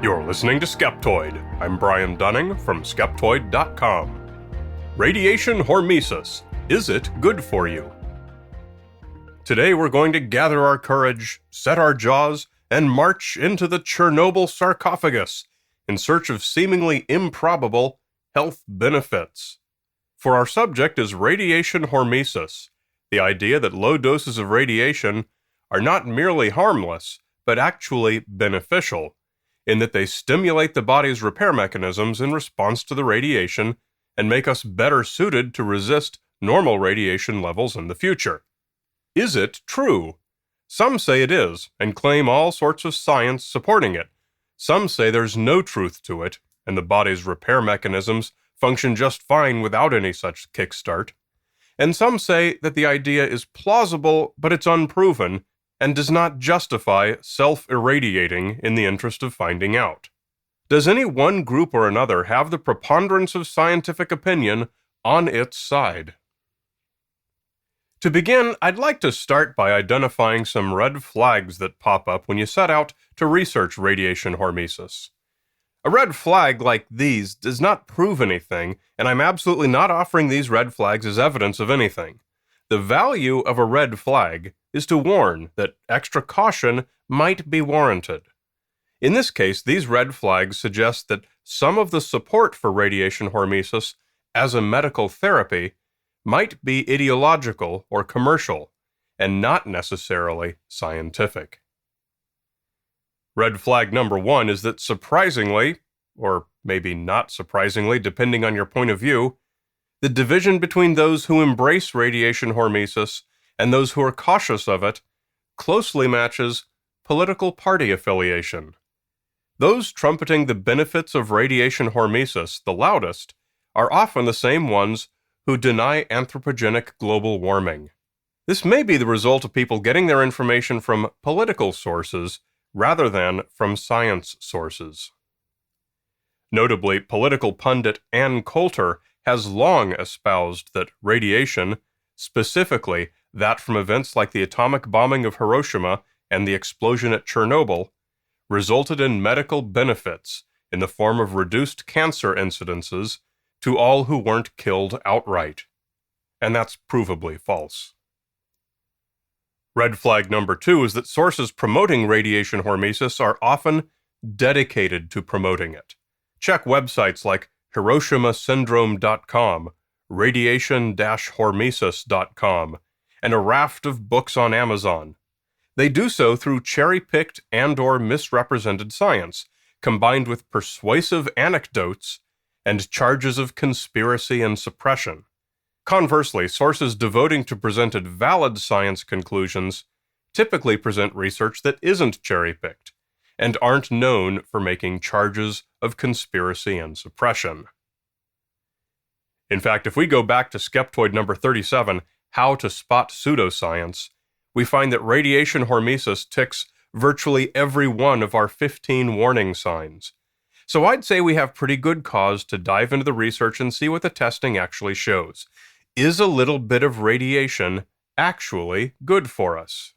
You're listening to Skeptoid. I'm Brian Dunning from Skeptoid.com. Radiation hormesis. Is it good for you? Today we're going to gather our courage, set our jaws, and march into the Chernobyl sarcophagus in search of seemingly improbable health benefits. For our subject is radiation hormesis, the idea that low doses of radiation are not merely harmless, but actually beneficial, in that they stimulate the body's repair mechanisms in response to the radiation and make us better suited to resist normal radiation levels in the future. Is it true? Some say it is, and claim all sorts of science supporting it. Some say there's no truth to it, and the body's repair mechanisms function just fine without any such kickstart. And some say that the idea is plausible, but it's unproven, and does not justify self-irradiating in the interest of finding out. Does any one group or another have the preponderance of scientific opinion on its side? To begin, I'd like to start by identifying some red flags that pop up when you set out to research radiation hormesis. A red flag like these does not prove anything, and I'm absolutely not offering these red flags as evidence of anything. The value of a red flag is to warn that extra caution might be warranted. In this case, these red flags suggest that some of the support for radiation hormesis as a medical therapy might be ideological or commercial, and not necessarily scientific. Red flag number one is that surprisingly, or maybe not surprisingly depending on your point of view, the division between those who embrace radiation hormesis and those who are cautious of it closely matches political party affiliation. Those trumpeting the benefits of radiation hormesis the loudest are often the same ones who deny anthropogenic global warming. This may be the result of people getting their information from political sources rather than from science sources. Notably, political pundit Ann Coulter has long espoused that radiation, specifically that from events like the atomic bombing of Hiroshima and the explosion at Chernobyl, resulted in medical benefits in the form of reduced cancer incidences to all who weren't killed outright. And that's provably false. Red flag number two is that sources promoting radiation hormesis are often dedicated to promoting it. Check websites like HiroshimaSyndrome.com, radiation-hormesis.com, and a raft of books on Amazon. They do so through cherry-picked and/or misrepresented science, combined with persuasive anecdotes and charges of conspiracy and suppression. Conversely, sources devoting to presented valid science conclusions typically present research that isn't cherry-picked, and aren't known for making charges of conspiracy and suppression. In fact, if we go back to Skeptoid number 37, How to Spot Pseudoscience, we find that radiation hormesis ticks virtually every one of our 15 warning signs. So I'd say we have pretty good cause to dive into the research and see what the testing actually shows. Is a little bit of radiation actually good for us?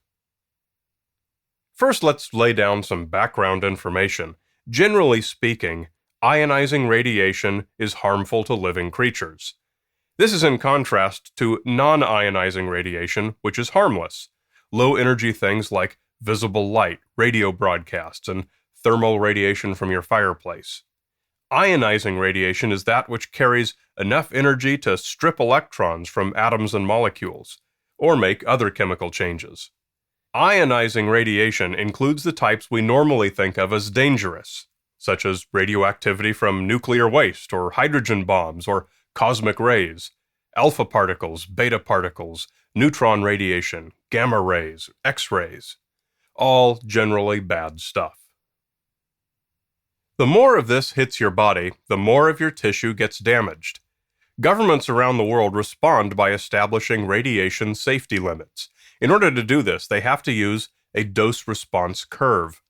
First, let's lay down some background information. Generally speaking, ionizing radiation is harmful to living creatures. This is in contrast to non-ionizing radiation, which is harmless. Low-energy things like visible light, radio broadcasts, and thermal radiation from your fireplace. Ionizing radiation is that which carries enough energy to strip electrons from atoms and molecules, or make other chemical changes. Ionizing radiation includes the types we normally think of as dangerous, such as radioactivity from nuclear waste or hydrogen bombs or cosmic rays, alpha particles, beta particles, neutron radiation, gamma rays, X-rays. All generally bad stuff. The more of this hits your body, the more of your tissue gets damaged. Governments around the world respond by establishing radiation safety limits. In order to do this, they have to use a dose-response curve.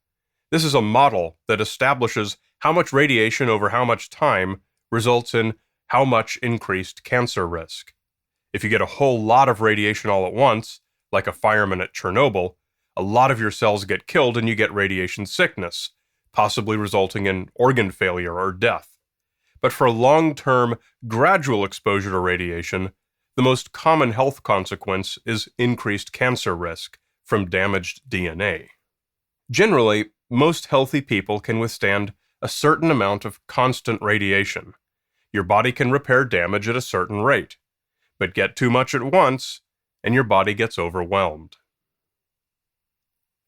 This is a model that establishes how much radiation over how much time results in how much increased cancer risk. If you get a whole lot of radiation all at once, like a fireman at Chernobyl, a lot of your cells get killed and you get radiation sickness, possibly resulting in organ failure or death. But for long-term, gradual exposure to radiation, the most common health consequence is increased cancer risk from damaged DNA. Generally, most healthy people can withstand a certain amount of constant radiation. Your body can repair damage at a certain rate, but get too much at once, and your body gets overwhelmed.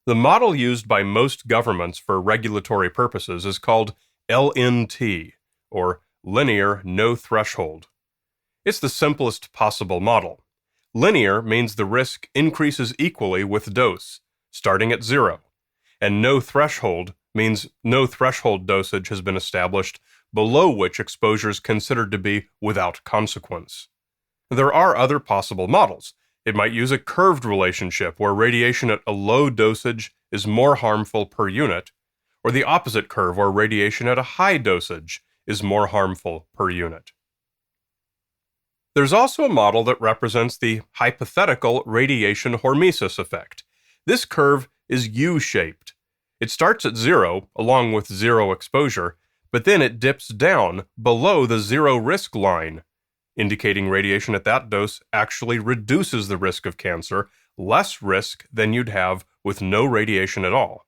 The model used by most governments for regulatory purposes is called LNT, or Linear No Threshold. It's the simplest possible model. Linear means the risk increases equally with dose, starting at 0, and no threshold means no threshold dosage has been established below which exposure is considered to be without consequence. There are other possible models. It might use a curved relationship where radiation at a low dosage is more harmful per unit, or the opposite curve where radiation at a high dosage is more harmful per unit. There's also a model that represents the hypothetical radiation hormesis effect. This curve is U-shaped. It starts at 0, along with 0 exposure, but then it dips down below the 0 risk line, indicating radiation at that dose actually reduces the risk of cancer, less risk than you'd have with no radiation at all.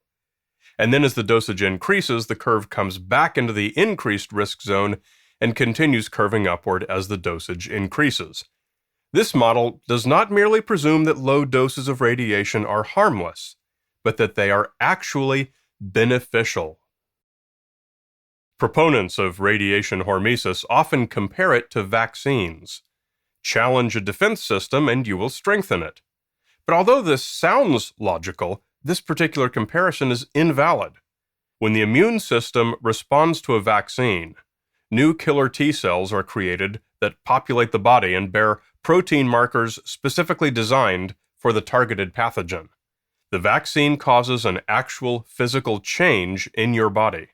And then as the dosage increases, the curve comes back into the increased risk zone and continues curving upward as the dosage increases. This model does not merely presume that low doses of radiation are harmless, but that they are actually beneficial. Proponents of radiation hormesis often compare it to vaccines. Challenge a defense system and you will strengthen it. But although this sounds logical, this particular comparison is invalid. When the immune system responds to a vaccine, new killer T cells are created that populate the body and bear protein markers specifically designed for the targeted pathogen. The vaccine causes an actual physical change in your body.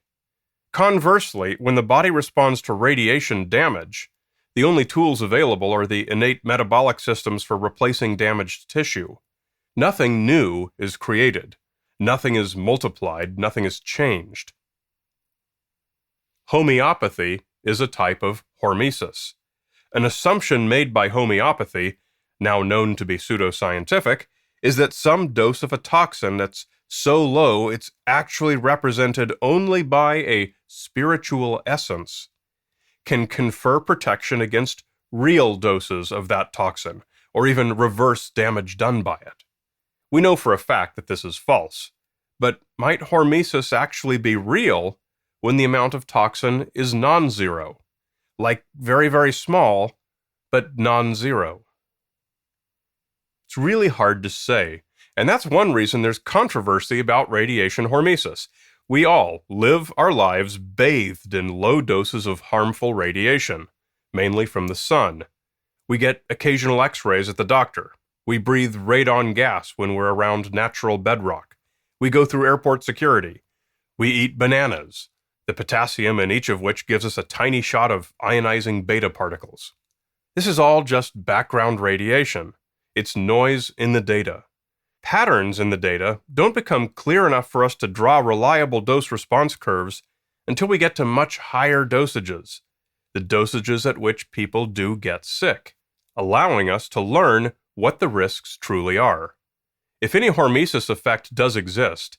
Conversely, when the body responds to radiation damage, the only tools available are the innate metabolic systems for replacing damaged tissue. Nothing new is created. Nothing is multiplied. Nothing is changed. Homeopathy is a type of hormesis. An assumption made by homeopathy, now known to be pseudoscientific, is that some dose of a toxin that's so low it's actually represented only by a spiritual essence can confer protection against real doses of that toxin, or even reverse damage done by it. We know for a fact that this is false, but might hormesis actually be real when the amount of toxin is non-zero, like very, very small, but non-zero? It's really hard to say, and that's one reason there's controversy about radiation hormesis. We all live our lives bathed in low doses of harmful radiation, mainly from the sun. We get occasional X-rays at the doctor. We breathe radon gas when we're around natural bedrock. We go through airport security. We eat bananas, the potassium in each of which gives us a tiny shot of ionizing beta particles. This is all just background radiation. It's noise in the data. Patterns in the data don't become clear enough for us to draw reliable dose-response curves until we get to much higher dosages, the dosages at which people do get sick, allowing us to learn what the risks truly are. If any hormesis effect does exist,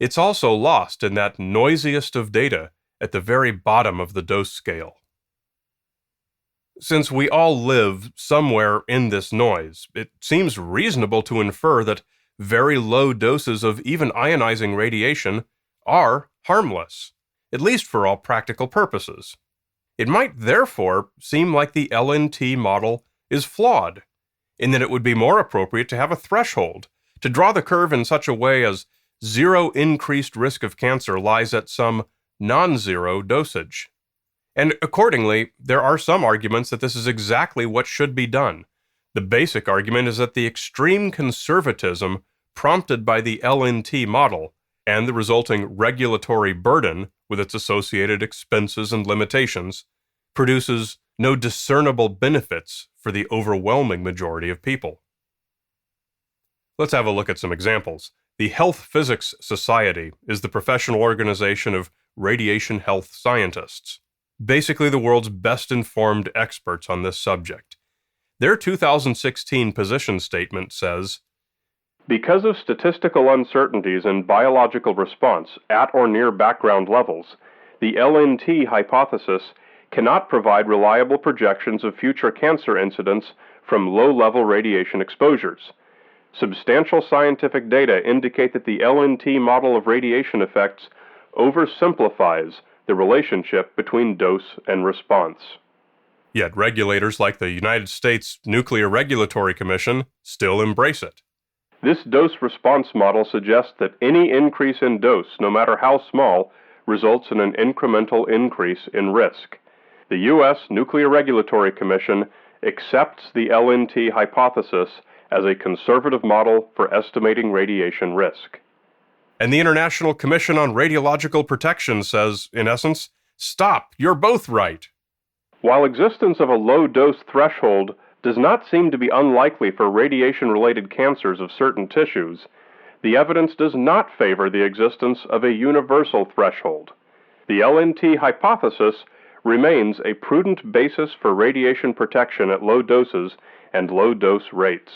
it's also lost in that noisiest of data at the very bottom of the dose scale. Since we all live somewhere in this noise, it seems reasonable to infer that very low doses of even ionizing radiation are harmless, at least for all practical purposes. It might therefore seem like the LNT model is flawed, in that it would be more appropriate to have a threshold, to draw the curve in such a way as 0 increased risk of cancer lies at some non-zero dosage. And accordingly, there are some arguments that this is exactly what should be done. The basic argument is that the extreme conservatism prompted by the LNT model and the resulting regulatory burden with its associated expenses and limitations produces no discernible benefits for the overwhelming majority of people. Let's have a look at some examples. The Health Physics Society is the professional organization of radiation health scientists, basically the world's best-informed experts on this subject. Their 2016 position statement says, "Because of statistical uncertainties in biological response at or near background levels, the LNT hypothesis cannot provide reliable projections of future cancer incidence from low-level radiation exposures. Substantial scientific data indicate that the LNT model of radiation effects oversimplifies the relationship between dose and response." Yet regulators like the United States Nuclear Regulatory Commission still embrace it. This dose-response model suggests that any increase in dose, no matter how small, results in an incremental increase in risk. The U.S. Nuclear Regulatory Commission accepts the LNT hypothesis as a conservative model for estimating radiation risk. And the International Commission on Radiological Protection says, in essence, stop, you're both right. While existence of a low-dose threshold does not seem to be unlikely for radiation-related cancers of certain tissues, the evidence does not favor the existence of a universal threshold. The LNT hypothesis remains a prudent basis for radiation protection at low doses and low-dose rates.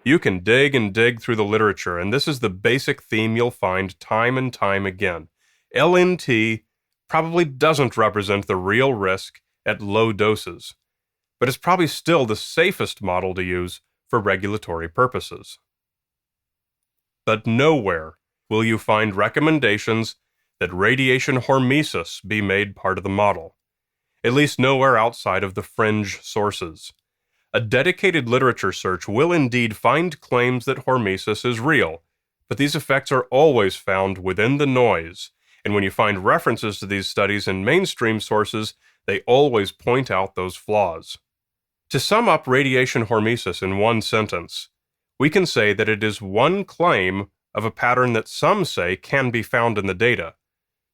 You can dig and dig through the literature, and this is the basic theme you'll find time and time again. LNT probably doesn't represent the real risk at low doses, but it's probably still the safest model to use for regulatory purposes. But nowhere will you find recommendations that radiation hormesis be made part of the model, at least nowhere outside of the fringe sources. A dedicated literature search will indeed find claims that hormesis is real, but these effects are always found within the noise, and when you find references to these studies in mainstream sources, they always point out those flaws. To sum up radiation hormesis in one sentence, we can say that it is one claim of a pattern that some say can be found in the data,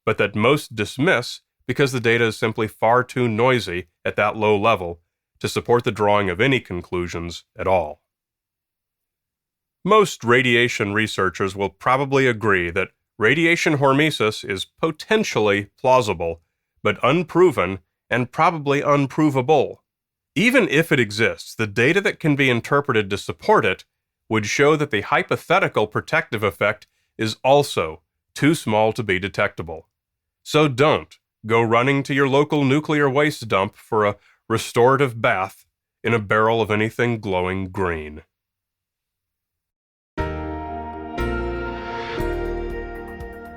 but that most dismiss because the data is simply far too noisy at that low level to support the drawing of any conclusions at all. Most radiation researchers will probably agree that radiation hormesis is potentially plausible, but unproven and probably unprovable. Even if it exists, the data that can be interpreted to support it would show that the hypothetical protective effect is also too small to be detectable. So don't go running to your local nuclear waste dump for a restorative bath in a barrel of anything glowing green.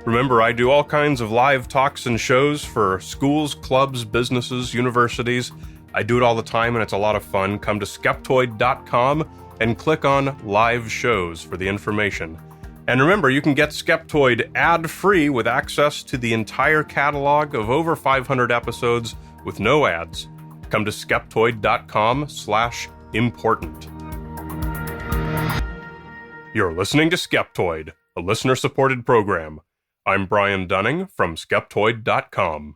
Remember, I do all kinds of live talks and shows for schools, clubs, businesses, universities. I do it all the time, and it's a lot of fun. Come to Skeptoid.com and click on Live Shows for the information. And remember, you can get Skeptoid ad-free with access to the entire catalog of over 500 episodes with no ads. Come to Skeptoid.com/important. You're listening to Skeptoid, a listener-supported program. I'm Brian Dunning from Skeptoid.com.